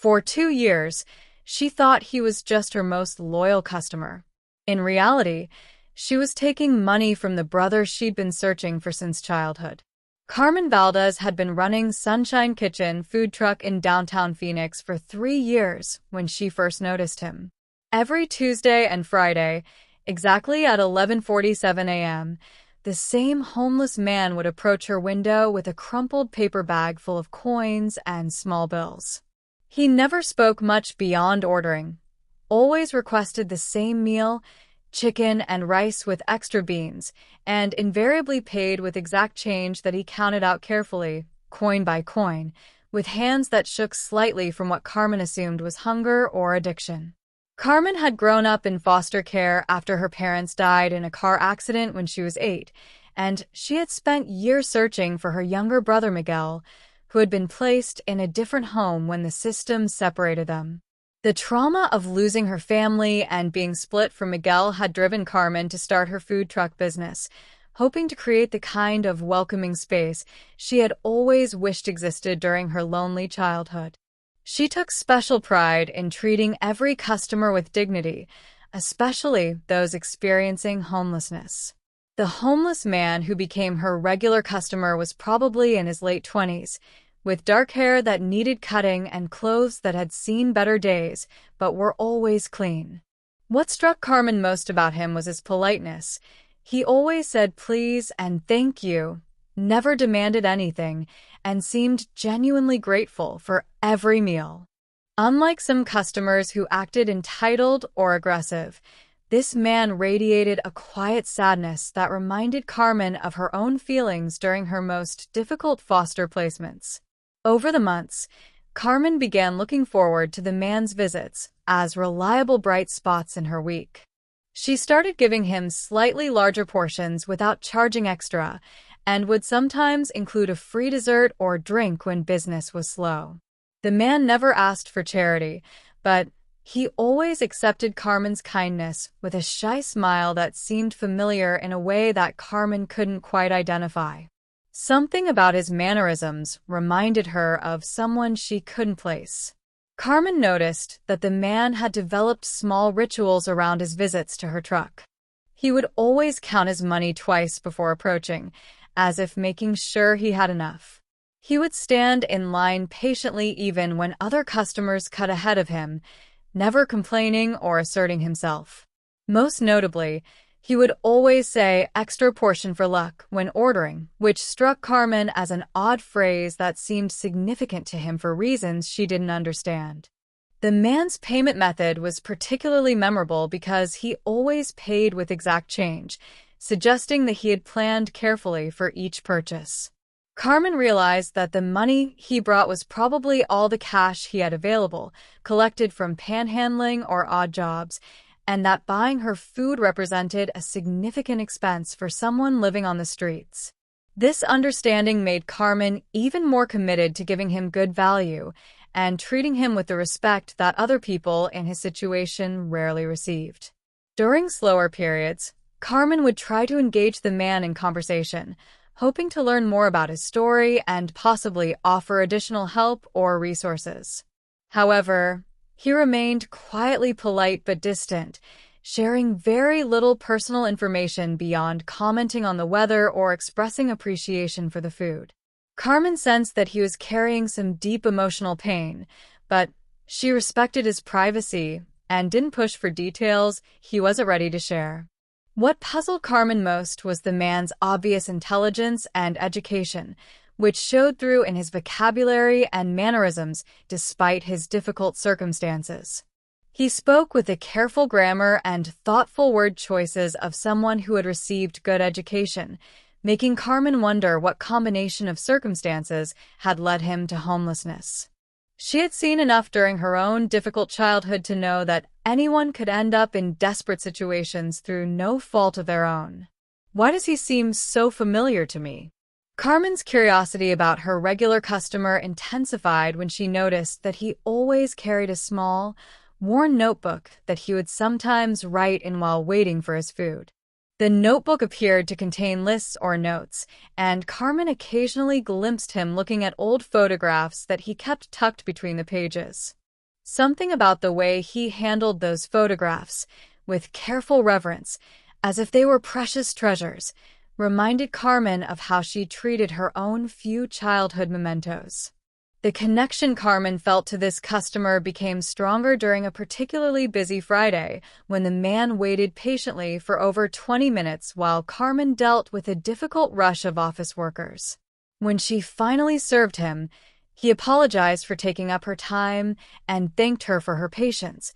For 2 years, she thought he was just her most loyal customer. In reality, she was taking money from the brother she'd been searching for since childhood. Carmen Valdez had been running Sunshine Kitchen food truck in downtown Phoenix for 3 years when she first noticed him. Every Tuesday and Friday, exactly at 11:47 a.m., the same homeless man would approach her window with a crumpled paper bag full of coins and small bills. He never spoke much beyond ordering, always requested the same meal, chicken and rice with extra beans, and invariably paid with exact change that he counted out carefully, coin by coin, with hands that shook slightly from what Carmen assumed was hunger or addiction. Carmen had grown up in foster care after her parents died in a car accident when she was 8, and she had spent years searching for her younger brother Miguel, who had been placed in a different home when the system separated them. The trauma of losing her family and being split from Miguel had driven Carmen to start her food truck business, hoping to create the kind of welcoming space she had always wished existed during her lonely childhood. She took special pride in treating every customer with dignity, especially those experiencing homelessness. The homeless man who became her regular customer was probably in his late 20s, with dark hair that needed cutting and clothes that had seen better days, but were always clean. What struck Carmen most about him was his politeness. He always said please and thank you, never demanded anything, and seemed genuinely grateful for every meal. Unlike some customers who acted entitled or aggressive, this man radiated a quiet sadness that reminded Carmen of her own feelings during her most difficult foster placements. Over the months, Carmen began looking forward to the man's visits as reliable bright spots in her week. She started giving him slightly larger portions without charging extra, and would sometimes include a free dessert or drink when business was slow. The man never asked for charity, but he always accepted Carmen's kindness with a shy smile that seemed familiar in a way that Carmen couldn't quite identify. Something about his mannerisms reminded her of someone she couldn't place. Carmen noticed that the man had developed small rituals around his visits to her truck. He would always count his money twice before approaching, as if making sure he had enough. He would stand in line patiently even when other customers cut ahead of him, never complaining or asserting himself. Most notably, he would always say extra portion for luck when ordering, which struck Carmen as an odd phrase that seemed significant to him for reasons she didn't understand. The man's payment method was particularly memorable because he always paid with exact change, suggesting that he had planned carefully for each purchase. Carmen realized that the money he brought was probably all the cash he had available, collected from panhandling or odd jobs, and that buying her food represented a significant expense for someone living on the streets. This understanding made Carmen even more committed to giving him good value and treating him with the respect that other people in his situation rarely received. During slower periods, Carmen would try to engage the man in conversation, hoping to learn more about his story and possibly offer additional help or resources. However, he remained quietly polite but distant, sharing very little personal information beyond commenting on the weather or expressing appreciation for the food. Carmen sensed that he was carrying some deep emotional pain, but she respected his privacy and didn't push for details he wasn't ready to share. What puzzled Carmen most was the man's obvious intelligence and education, which showed through in his vocabulary and mannerisms despite his difficult circumstances. He spoke with the careful grammar and thoughtful word choices of someone who had received good education, making Carmen wonder what combination of circumstances had led him to homelessness. She had seen enough during her own difficult childhood to know that anyone could end up in desperate situations through no fault of their own. Why does he seem so familiar to me? Carmen's curiosity about her regular customer intensified when she noticed that he always carried a small, worn notebook that he would sometimes write in while waiting for his food. The notebook appeared to contain lists or notes, and Carmen occasionally glimpsed him looking at old photographs that he kept tucked between the pages. Something about the way he handled those photographs, with careful reverence, as if they were precious treasures, reminded Carmen of how she treated her own few childhood mementos. The connection Carmen felt to this customer became stronger during a particularly busy Friday when the man waited patiently for over 20 minutes while Carmen dealt with a difficult rush of office workers. When she finally served him, he apologized for taking up her time and thanked her for her patience,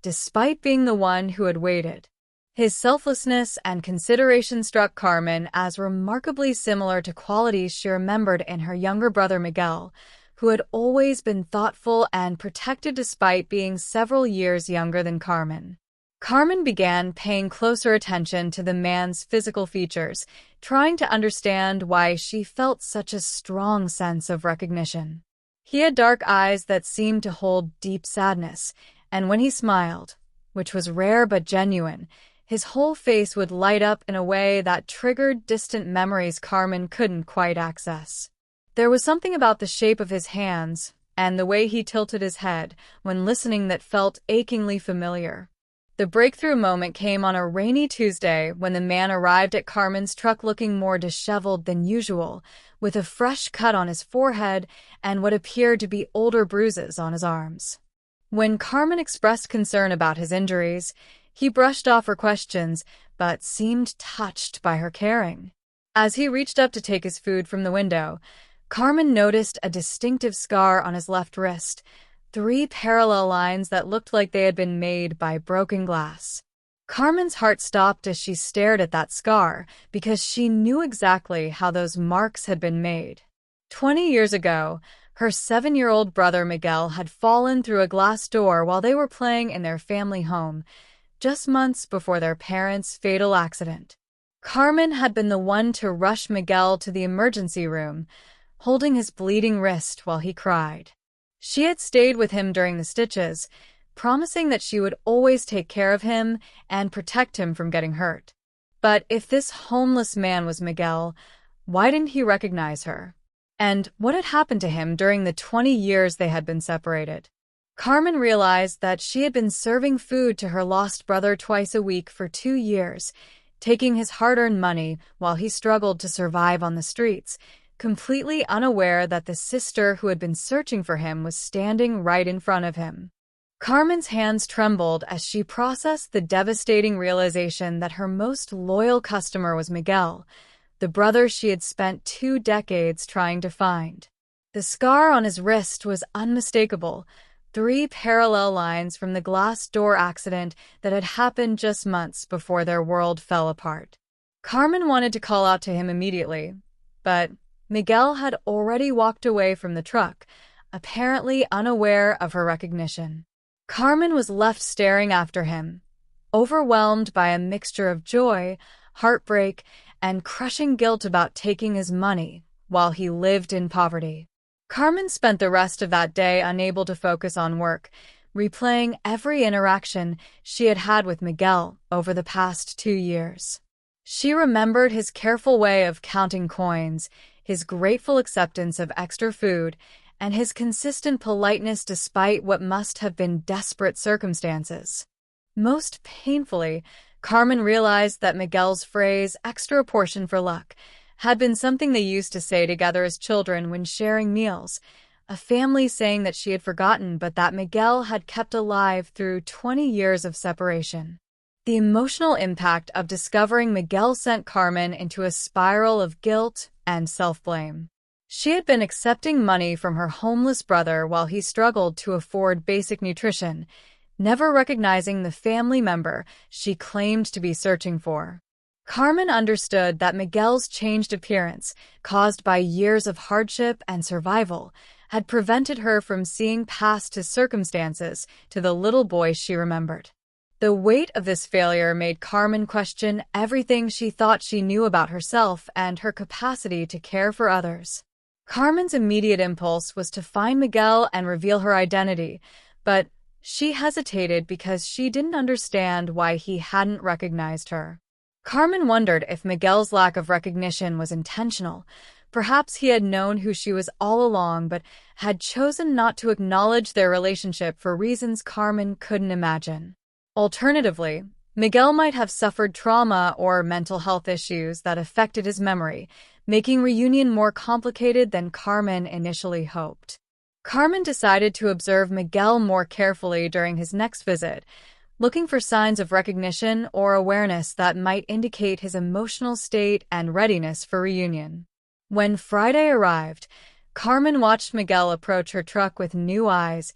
despite being the one who had waited. His selflessness and consideration struck Carmen as remarkably similar to qualities she remembered in her younger brother Miguel, who had always been thoughtful and protected despite being several years younger than Carmen. Carmen began paying closer attention to the man's physical features, trying to understand why she felt such a strong sense of recognition. He had dark eyes that seemed to hold deep sadness, and when he smiled, which was rare but genuine, his whole face would light up in a way that triggered distant memories Carmen couldn't quite access. There was something about the shape of his hands and the way he tilted his head when listening that felt achingly familiar. The breakthrough moment came on a rainy Tuesday when the man arrived at Carmen's truck looking more disheveled than usual, with a fresh cut on his forehead and what appeared to be older bruises on his arms. When Carmen expressed concern about his injuries, he brushed off her questions but seemed touched by her caring. As he reached up to take his food from the window, Carmen noticed a distinctive scar on his left wrist, 3 parallel lines that looked like they had been made by broken glass. Carmen's heart stopped as she stared at that scar because she knew exactly how those marks had been made. 20 years ago, her 7-year-old brother Miguel had fallen through a glass door while they were playing in their family home, just months before their parents' fatal accident. Carmen had been the one to rush Miguel to the emergency room, holding his bleeding wrist while he cried. She had stayed with him during the stitches, promising that she would always take care of him and protect him from getting hurt. But if this homeless man was Miguel, why didn't he recognize her? And what had happened to him during the 20 years they had been separated? Carmen realized that she had been serving food to her lost brother twice a week for 2 years, taking his hard-earned money while he struggled to survive on the streets, completely unaware that the sister who had been searching for him was standing right in front of him. Carmen's hands trembled as she processed the devastating realization that her most loyal customer was Miguel, the brother she had spent 2 decades trying to find. The scar on his wrist was unmistakable, 3 parallel lines from the glass door accident that had happened just months before their world fell apart. Carmen wanted to call out to him immediately, but Miguel had already walked away from the truck, apparently unaware of her recognition. Carmen was left staring after him, overwhelmed by a mixture of joy, heartbreak, and crushing guilt about taking his money while he lived in poverty. Carmen spent the rest of that day unable to focus on work, replaying every interaction she had had with Miguel over the past 2 years. She remembered his careful way of counting coins, his grateful acceptance of extra food, and his consistent politeness despite what must have been desperate circumstances. Most painfully, Carmen realized that Miguel's phrase, "extra portion for luck," had been something they used to say together as children when sharing meals, a family saying that she had forgotten but that Miguel had kept alive through 20 years of separation. The emotional impact of discovering Miguel sent Carmen into a spiral of guilt and self-blame. She had been accepting money from her homeless brother while he struggled to afford basic nutrition, never recognizing the family member she claimed to be searching for. Carmen understood that Miguel's changed appearance, caused by years of hardship and survival, had prevented her from seeing past his circumstances to the little boy she remembered. The weight of this failure made Carmen question everything she thought she knew about herself and her capacity to care for others. Carmen's immediate impulse was to find Miguel and reveal her identity, but she hesitated because she didn't understand why he hadn't recognized her. Carmen wondered if Miguel's lack of recognition was intentional, Perhaps he had known who she was all along, but had chosen not to acknowledge their relationship for reasons Carmen couldn't imagine. Alternatively, Miguel might have suffered trauma or mental health issues that affected his memory, making reunion more complicated than Carmen initially hoped. Carmen decided to observe Miguel more carefully during his next visit, looking for signs of recognition or awareness that might indicate his emotional state and readiness for reunion. When Friday arrived, Carmen watched Miguel approach her truck with new eyes,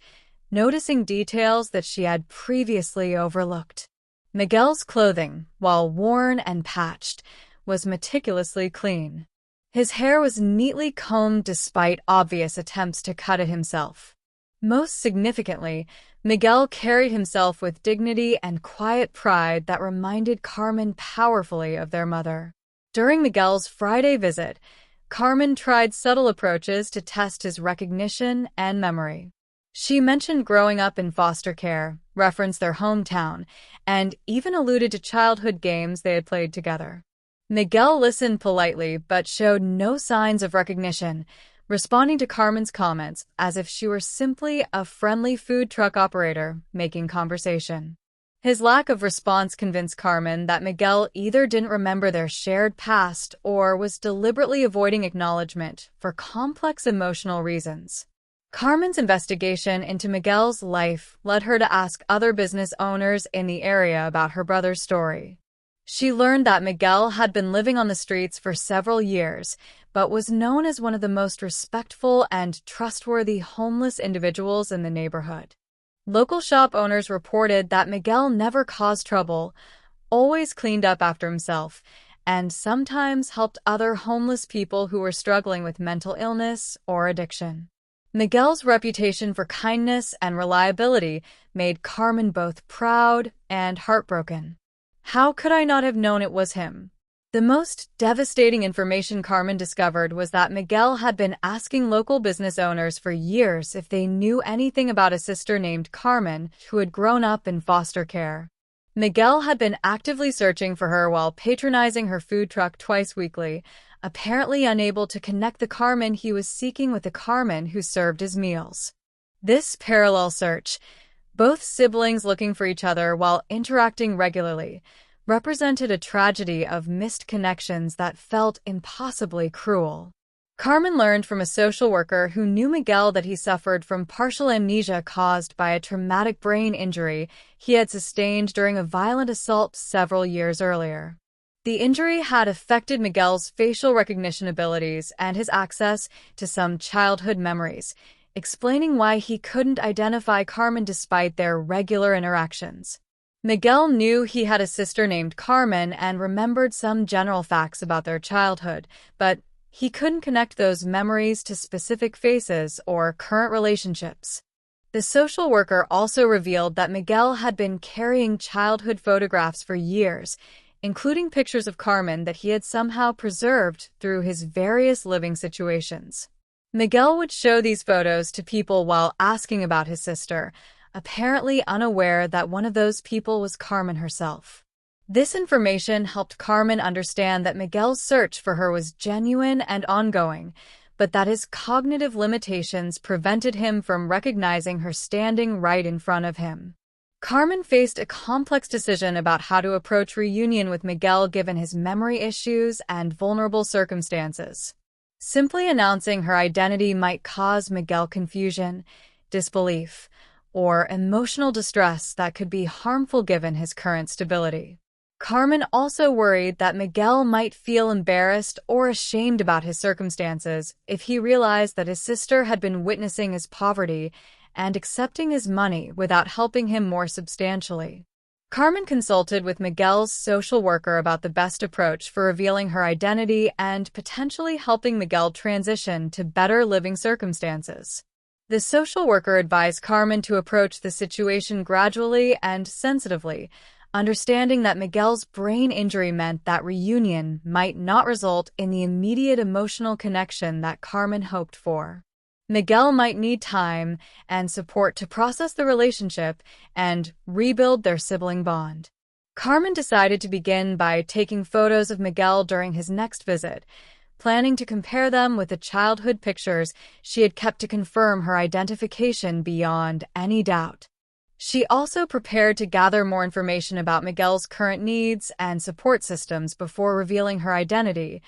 noticing details that she had previously overlooked. Miguel's clothing, while worn and patched, was meticulously clean. His hair was neatly combed despite obvious attempts to cut it himself. Most significantly, Miguel carried himself with dignity and quiet pride that reminded Carmen powerfully of their mother. During Miguel's Friday visit, Carmen tried subtle approaches to test his recognition and memory. She mentioned growing up in foster care, referenced their hometown, and even alluded to childhood games they had played together. Miguel listened politely but showed no signs of recognition, responding to Carmen's comments as if she were simply a friendly food truck operator making conversation. His lack of response convinced Carmen that Miguel either didn't remember their shared past or was deliberately avoiding acknowledgement for complex emotional reasons. Carmen's investigation into Miguel's life led her to ask other business owners in the area about her brother's story. She learned that Miguel had been living on the streets for several years, but was known as one of the most respectful and trustworthy homeless individuals in the neighborhood. Local shop owners reported that Miguel never caused trouble, always cleaned up after himself, and sometimes helped other homeless people who were struggling with mental illness or addiction. Miguel's reputation for kindness and reliability made Carmen both proud and heartbroken. How could I not have known it was him? The most devastating information Carmen discovered was that Miguel had been asking local business owners for years if they knew anything about a sister named Carmen who had grown up in foster care. Miguel had been actively searching for her while patronizing her food truck twice weekly, apparently unable to connect the Carmen he was seeking with the Carmen who served his meals. This parallel search, both siblings looking for each other while interacting regularly, represented a tragedy of missed connections that felt impossibly cruel. Carmen learned from a social worker who knew Miguel that he suffered from partial amnesia caused by a traumatic brain injury he had sustained during a violent assault several years earlier. The injury had affected Miguel's facial recognition abilities and his access to some childhood memories, explaining why he couldn't identify Carmen despite their regular interactions. Miguel knew he had a sister named Carmen and remembered some general facts about their childhood, but he couldn't connect those memories to specific faces or current relationships. The social worker also revealed that Miguel had been carrying childhood photographs for years, including pictures of Carmen that he had somehow preserved through his various living situations. Miguel would show these photos to people while asking about his sister, apparently unaware that one of those people was Carmen herself. This information helped Carmen understand that Miguel's search for her was genuine and ongoing, but that his cognitive limitations prevented him from recognizing her standing right in front of him. Carmen faced a complex decision about how to approach reunion with Miguel given his memory issues and vulnerable circumstances. Simply announcing her identity might cause Miguel confusion, disbelief, or emotional distress that could be harmful given his current stability. Carmen also worried that Miguel might feel embarrassed or ashamed about his circumstances if he realized that his sister had been witnessing his poverty and accepting his money without helping him more substantially. Carmen consulted with Miguel's social worker about the best approach for revealing her identity and potentially helping Miguel transition to better living circumstances. The social worker advised Carmen to approach the situation gradually and sensitively, understanding that Miguel's brain injury meant that reunion might not result in the immediate emotional connection that Carmen hoped for. Miguel might need time and support to process the relationship and rebuild their sibling bond. Carmen decided to begin by taking photos of Miguel during his next visit, planning to compare them with the childhood pictures she had kept to confirm her identification beyond any doubt. She also prepared to gather more information about Miguel's current needs and support systems before revealing her identity,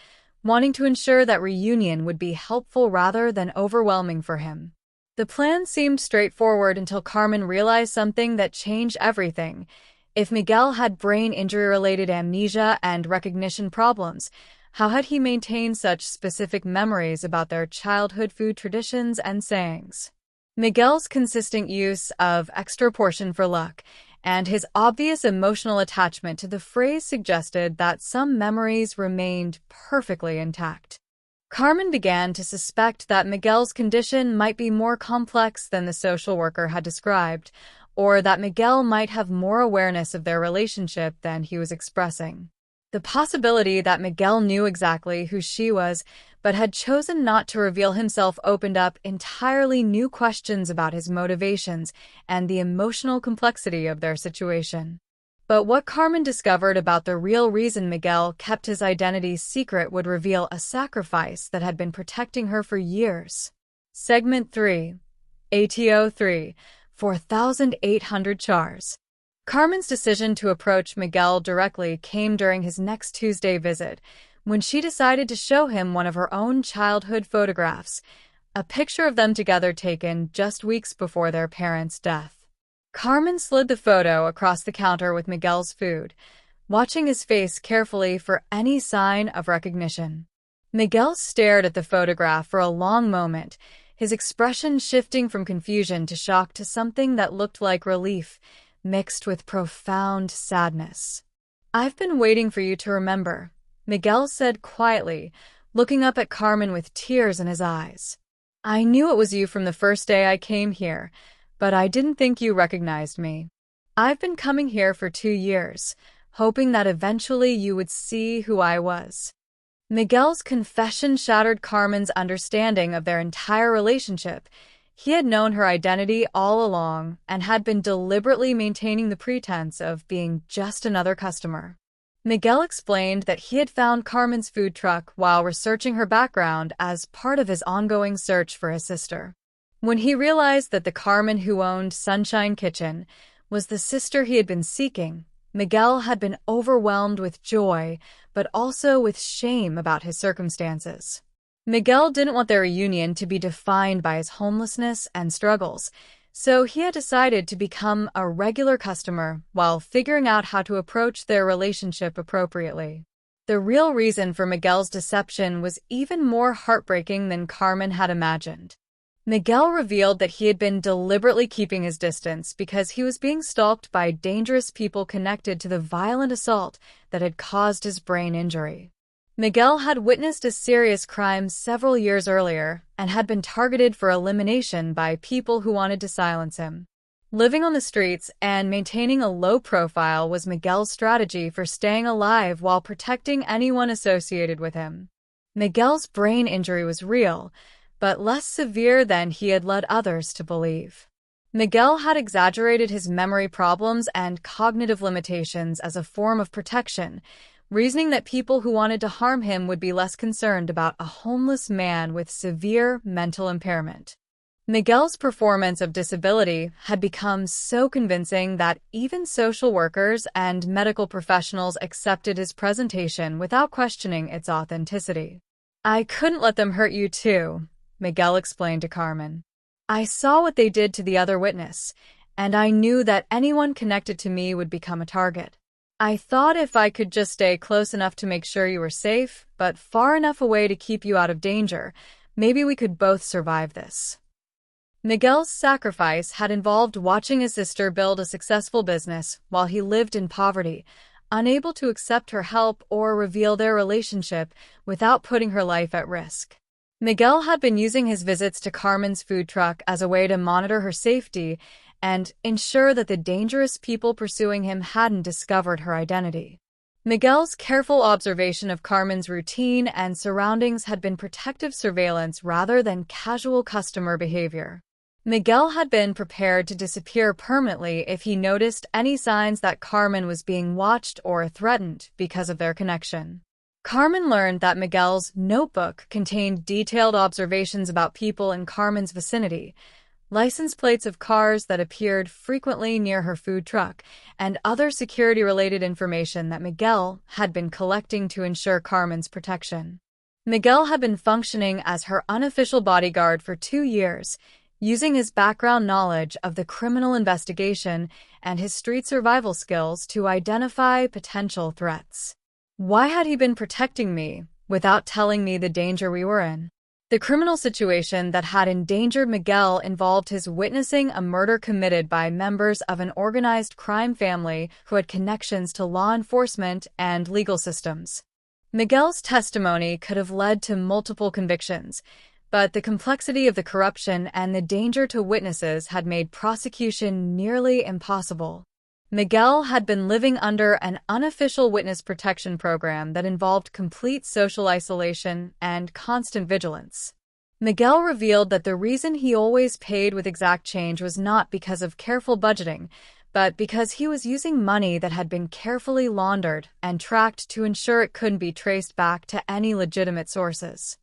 wanting to ensure that reunion would be helpful rather than overwhelming for him. The plan seemed straightforward until Carmen realized something that changed everything. If Miguel had brain injury-related amnesia and recognition problems, how had he maintained such specific memories about their childhood food traditions and sayings? Miguel's consistent use of extra portion for luck and his obvious emotional attachment to the phrase suggested that some memories remained perfectly intact. Carmen began to suspect that Miguel's condition might be more complex than the social worker had described, or that Miguel might have more awareness of their relationship than he was expressing. The possibility that Miguel knew exactly who she was, but had chosen not to reveal himself opened up entirely new questions about his motivations and the emotional complexity of their situation. But what Carmen discovered about the real reason Miguel kept his identity secret would reveal a sacrifice that had been protecting her for years. Segment 3. ATO 3. 4,800 chars. Carmen's decision to approach Miguel directly came during his next Tuesday visit, when she decided to show him one of her own childhood photographs, a picture of them together taken just weeks before their parents' death. Carmen slid the photo across the counter with Miguel's food, watching his face carefully for any sign of recognition. Miguel stared at the photograph for a long moment, his expression shifting from confusion to shock to something that looked like relief, mixed with profound sadness. "I've been waiting for you to remember," Miguel said quietly, looking up at Carmen with tears in his eyes. "I knew it was you from the first day I came here, but I didn't think you recognized me. I've been coming here for 2 years, hoping that eventually you would see who I was." Miguel's confession shattered Carmen's understanding of their entire relationship. He had known her identity all along and had been deliberately maintaining the pretense of being just another customer. Miguel explained that he had found Carmen's food truck while researching her background as part of his ongoing search for his sister. When he realized that the Carmen who owned Sunshine Kitchen was the sister he had been seeking, Miguel had been overwhelmed with joy, but also with shame about his circumstances. Miguel didn't want their reunion to be defined by his homelessness and struggles, so he had decided to become a regular customer while figuring out how to approach their relationship appropriately. The real reason for Miguel's deception was even more heartbreaking than Carmen had imagined. Miguel revealed that he had been deliberately keeping his distance because he was being stalked by dangerous people connected to the violent assault that had caused his brain injury. Miguel had witnessed a serious crime several years earlier and had been targeted for elimination by people who wanted to silence him. Living on the streets and maintaining a low profile was Miguel's strategy for staying alive while protecting anyone associated with him. Miguel's brain injury was real, but less severe than he had led others to believe. Miguel had exaggerated his memory problems and cognitive limitations as a form of protection, reasoning that people who wanted to harm him would be less concerned about a homeless man with severe mental impairment. Miguel's performance of disability had become so convincing that even social workers and medical professionals accepted his presentation without questioning its authenticity. "I couldn't let them hurt you too," Miguel explained to Carmen. "I saw what they did to the other witness, and I knew that anyone connected to me would become a target. I thought if I could just stay close enough to make sure you were safe, but far enough away to keep you out of danger, maybe we could both survive this." Miguel's sacrifice had involved watching his sister build a successful business while he lived in poverty, unable to accept her help or reveal their relationship without putting her life at risk. Miguel had been using his visits to Carmen's food truck as a way to monitor her safety and ensure that the dangerous people pursuing him hadn't discovered her identity. Miguel's careful observation of Carmen's routine and surroundings had been protective surveillance rather than casual customer behavior. Miguel had been prepared to disappear permanently if he noticed any signs that Carmen was being watched or threatened because of their connection. Carmen learned that Miguel's notebook contained detailed observations about people in Carmen's vicinity, license plates of cars that appeared frequently near her food truck, and other security-related information that Miguel had been collecting to ensure Carmen's protection. Miguel had been functioning as her unofficial bodyguard for 2 years, using his background knowledge of the criminal investigation and his street survival skills to identify potential threats. Why had he been protecting me without telling me the danger we were in? The criminal situation that had endangered Miguel involved his witnessing a murder committed by members of an organized crime family who had connections to law enforcement and legal systems. Miguel's testimony could have led to multiple convictions, but the complexity of the corruption and the danger to witnesses had made prosecution nearly impossible. Miguel had been living under an unofficial witness protection program that involved complete social isolation and constant vigilance. Miguel revealed that the reason he always paid with exact change was not because of careful budgeting, but because he was using money that had been carefully laundered and tracked to ensure it couldn't be traced back to any legitimate sources.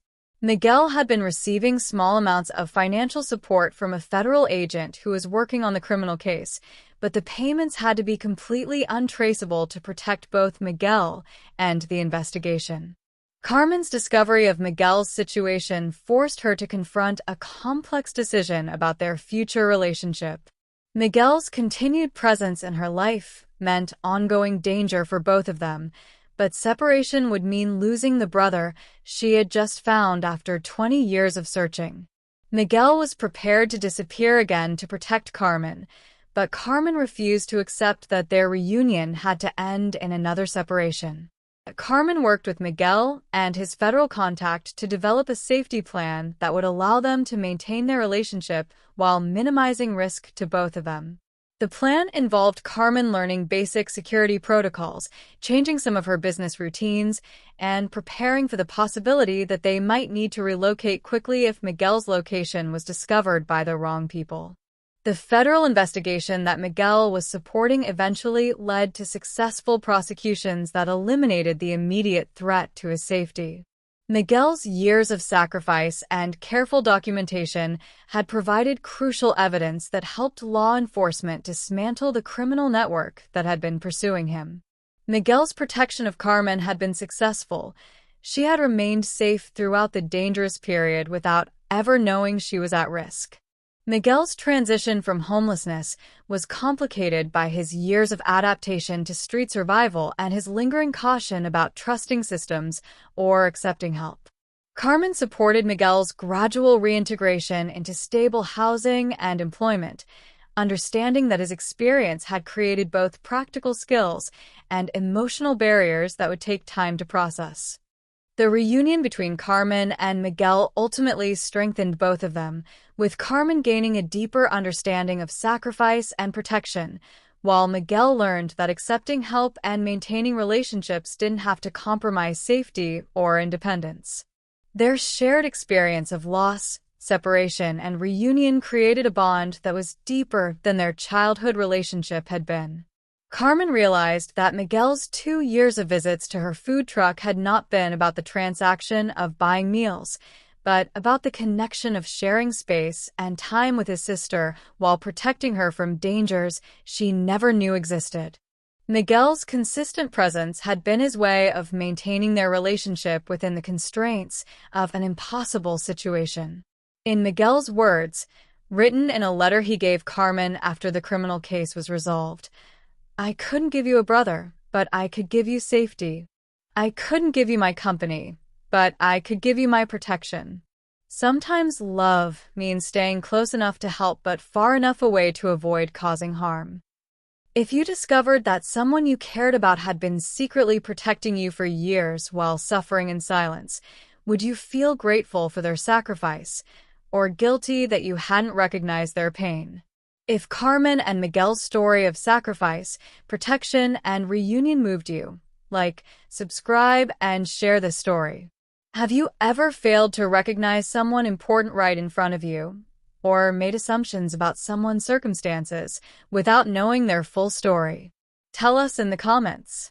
Miguel had been receiving small amounts of financial support from a federal agent who was working on the criminal case, but the payments had to be completely untraceable to protect both Miguel and the investigation. Carmen's discovery of Miguel's situation forced her to confront a complex decision about their future relationship. Miguel's continued presence in her life meant ongoing danger for both of them, but separation would mean losing the brother she had just found after 20 years of searching. Miguel was prepared to disappear again to protect Carmen, but Carmen refused to accept that their reunion had to end in another separation. Carmen worked with Miguel and his federal contact to develop a safety plan that would allow them to maintain their relationship while minimizing risk to both of them. The plan involved Carmen learning basic security protocols, changing some of her business routines, and preparing for the possibility that they might need to relocate quickly if Miguel's location was discovered by the wrong people. The federal investigation that Miguel was supporting eventually led to successful prosecutions that eliminated the immediate threat to his safety. Miguel's years of sacrifice and careful documentation had provided crucial evidence that helped law enforcement dismantle the criminal network that had been pursuing him. Miguel's protection of Carmen had been successful. She had remained safe throughout the dangerous period without ever knowing she was at risk. Miguel's transition from homelessness was complicated by his years of adaptation to street survival and his lingering caution about trusting systems or accepting help. Carmen supported Miguel's gradual reintegration into stable housing and employment, understanding that his experience had created both practical skills and emotional barriers that would take time to process. The reunion between Carmen and Miguel ultimately strengthened both of them, with Carmen gaining a deeper understanding of sacrifice and protection, while Miguel learned that accepting help and maintaining relationships didn't have to compromise safety or independence. Their shared experience of loss, separation, and reunion created a bond that was deeper than their childhood relationship had been. Carmen realized that Miguel's 2 years of visits to her food truck had not been about the transaction of buying meals, but about the connection of sharing space and time with his sister while protecting her from dangers she never knew existed. Miguel's consistent presence had been his way of maintaining their relationship within the constraints of an impossible situation. In Miguel's words, written in a letter he gave Carmen after the criminal case was resolved, "I couldn't give you a brother, but I could give you safety. I couldn't give you my company, but I could give you my protection." Sometimes love means staying close enough to help but far enough away to avoid causing harm. If you discovered that someone you cared about had been secretly protecting you for years while suffering in silence, would you feel grateful for their sacrifice, or guilty that you hadn't recognized their pain? If Carmen and Miguel's story of sacrifice, protection, and reunion moved you, like, subscribe, and share this story. Have you ever failed to recognize someone important right in front of you, or made assumptions about someone's circumstances without knowing their full story? Tell us in the comments.